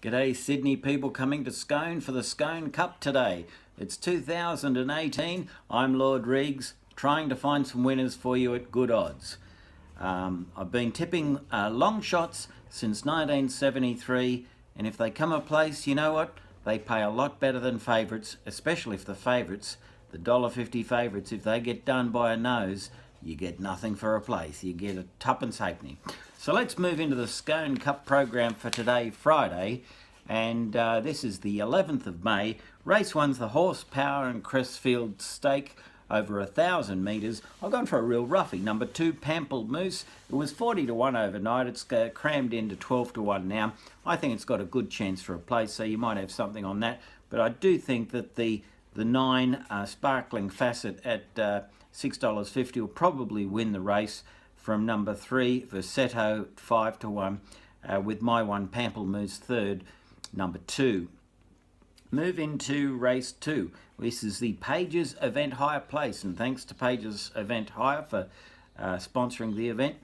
G'day Sydney people coming to Scone for the Scone Cup today. It's 2018. I'm LordReags, trying to find some winners for you at good odds. I've been tipping long shots since 1973, and if they come a place, you know what? They pay a lot better than favourites, especially if the favourites, the $1.50 favourites, if they get done by a nose, you get nothing for a place. You get a tuppence halfpenny. So let's move into the Scone Cup program for today, Friday, and this is the 11th of May. Race 1's the Horsepower and Crestfield Stake over 1,000 metres. I've gone for a real roughie. Number 2, Pampled Moose. It was 40 to 1 overnight. It's crammed into 12 to 1 now. I think it's got a good chance for a place, so you might have something on that. But I do think that the 9 Sparkling Facet at $6.50 will probably win the race from number 3 Versetto 5 to 1 with my one Pampled Moose third, number 2. Move into race 2. This is the Pages Event Hire Place, and thanks to Pages Event Hire for sponsoring the event.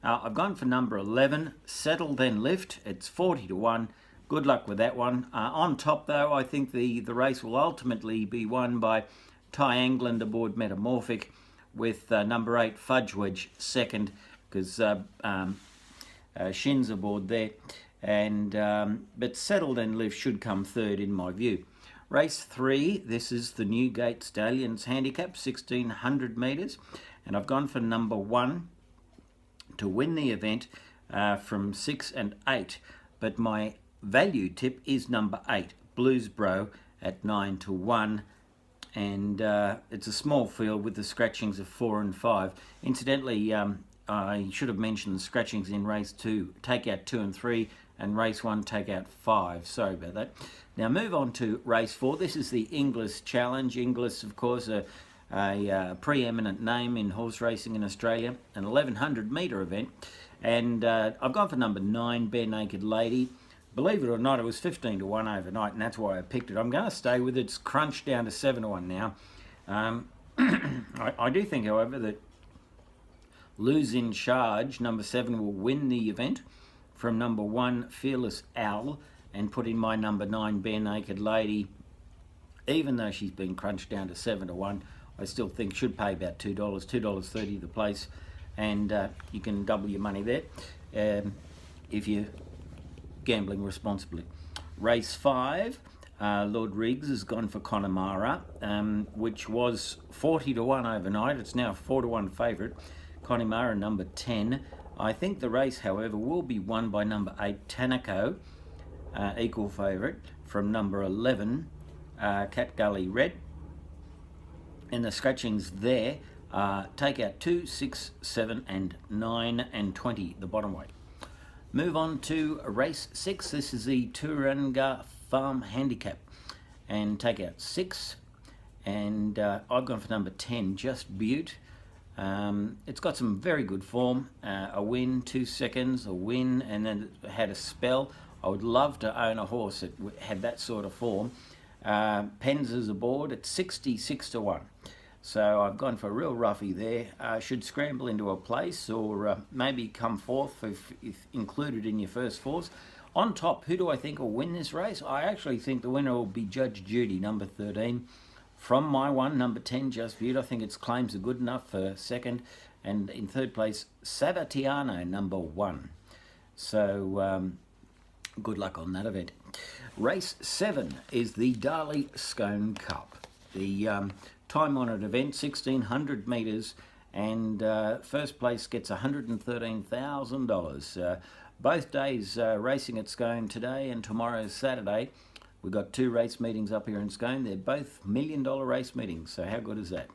I've gone for number 11, Settle Then Lift. It's 40 to 1. Good luck with that one. On top though, I think the race will ultimately be won by Ty England aboard Metamorphic, with number 8 Fudge Wedge second, because Shin's aboard there, and but Settled and Live should come third in my view. Race 3, this is the Newgate Stallions Handicap, 1,600 metres, and I've gone for number 1 to win the event from 6 and 8, but my value tip is number 8, Blues Bro, at 9 to 1. And it's a small field with the scratchings of 4 and 5. Incidentally, I should have mentioned the scratchings in race 2, take out 2 and 3, and race 1, take out 5. Sorry about that. Now move on to race 4. This is the Inglis Challenge. Inglis, of course, a preeminent name in horse racing in Australia, an 1,100 metre event. And I've gone for number 9, Bare Naked Lady. Believe it or not, it was 15 to 1 overnight, and that's why I picked it. I'm going to stay with it. It's crunched down to 7 to 1 now. I do think, however, that Lose in Charge, number 7, will win the event from number 1, Fearless Owl, and put in my number 9, Bare Naked Lady. Even though she's been crunched down to 7 to 1, I still think should pay about $2, $2.30 the place, and you can double your money there if you gambling responsibly. Race 5, LordReags has gone for Connemara, which was 40 to 1 overnight. It's now a 4 to 1 favourite. Connemara, number 10. I think the race, however, will be won by number 8, Tanaco, equal favourite, from number 11, Cat Gully Red. And the scratchings there take out 2, 6, 7, and 9 and 20, the bottom weight. Move on to race 6. This is the Turanga Farm Handicap, and take out 6, and I've gone for number 10, Just Butte. It's got some very good form, a win, 2 seconds, a win, and then it had a spell. I would love to own a horse that had that sort of form. Pens is aboard at 66 to 1. So I've gone for a real roughie there. Should scramble into a place, or maybe come fourth if included in your first fours. On top, who do I think will win this race? I actually think the winner will be Judge Judy, number 13. From my one, number 10, Just Viewed. I think its claims are good enough for second. And in third place, Savatiano, number 1. So good luck on that event. Race 7 is the Darley Scone Cup. The time-honoured event, 1,600 metres, and first place gets $113,000. Both days racing at Scone today, and tomorrow's Saturday. We've got 2 race meetings up here in Scone. They're both $1 million race meetings, so how good is that?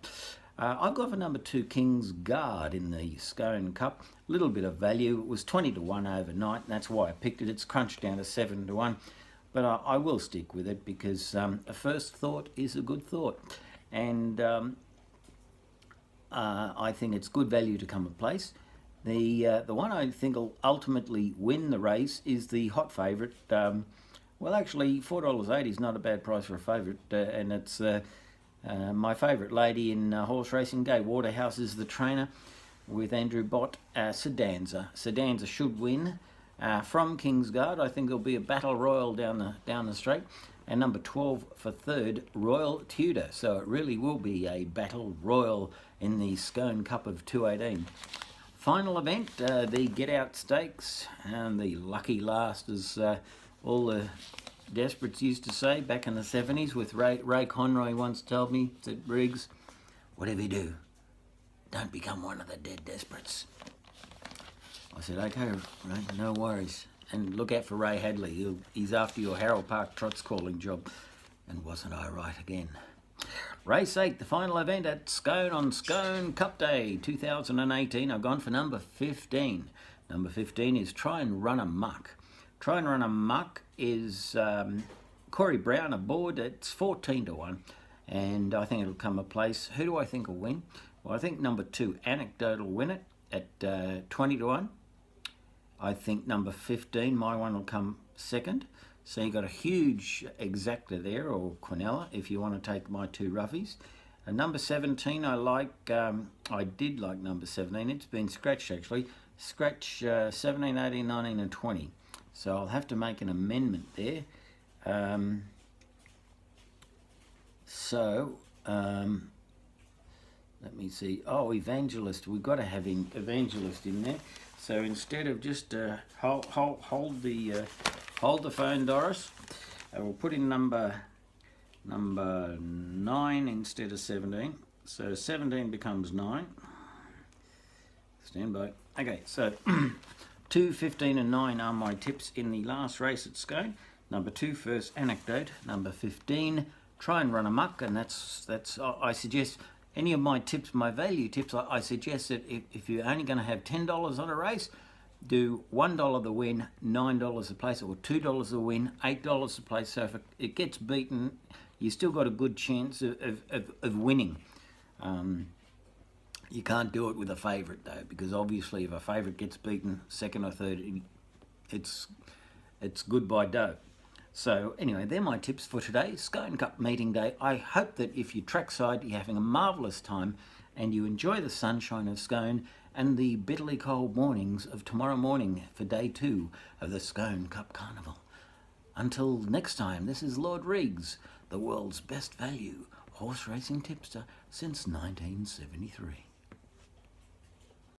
I've got for number 2, King's Guard in the Scone Cup. A little bit of value. It was 20 to 1 overnight, and that's why I picked it. It's crunched down to 7 to 1, but I will stick with it because a first thought is a good thought. And I think it's good value to come in place. The one I think will ultimately win the race is the hot favourite. Well, actually, $4.80 is not a bad price for a favourite, and it's my favourite lady in horse racing. Gay Waterhouse is the trainer with Andrew Bott. Sedanza should win. From Kingsguard, I think it'll be a battle royal down the straight. And number 12 for third, Royal Tudor. So it really will be a battle royal in the Scone Cup of 218. Final event, the Get Out Stakes, and the lucky last, as all the desperates used to say back in the 70s with Ray Conroy once told me, said, Reags, whatever you do, don't become one of the dead desperates. I said, okay, Ray, no worries. And look out for Ray Hadley. He's after your Harold Park Trots calling job. And wasn't I right again? Race 8, the final event at Scone on Scone Cup Day 2018. I've gone for number 15. Number 15 is Try and Run Amok. Try and Run Amok is Corey Brown aboard. It's 14 to 1. And I think it'll come a place. Who do I think will win? Well, I think number 2, Anecdote, will win it at 20 to 1. I think number 15, my one, will come second. So you've got a huge exactor there, or Quinella, if you want to take my 2 roughies. And number 17, I did like number 17. It's been scratched, actually. Scratch 17, 18, 19 and 20. So I'll have to make an amendment there. Let me see. Oh, Evangelist. We've got to have Evangelist in there. So instead of just hold the phone, Doris, we'll put in number 9 instead of 17. So 17 becomes 9. Stand by. Okay, so 2, 15 and 9 are my tips in the last race at Scone. Number 2, First Anecdote. Number 15, Try and Run Amok, and that's I suggest any of my tips, my value tips, I suggest that if you're only going to have $10 on a race, do $1 the win, $9 a place, or $2 the win, $8 a place. So if it gets beaten, you still got a good chance of winning. You can't do it with a favourite though, because obviously if a favourite gets beaten second or third, it's goodbye dough. So anyway, they're my tips for today, Scone Cup meeting day. I hope that if you're trackside, you're having a marvellous time and you enjoy the sunshine of Scone and the bitterly cold mornings of tomorrow morning for day 2 of the Scone Cup Carnival. Until next time, this is LordReags, the world's best value horse racing tipster since 1973.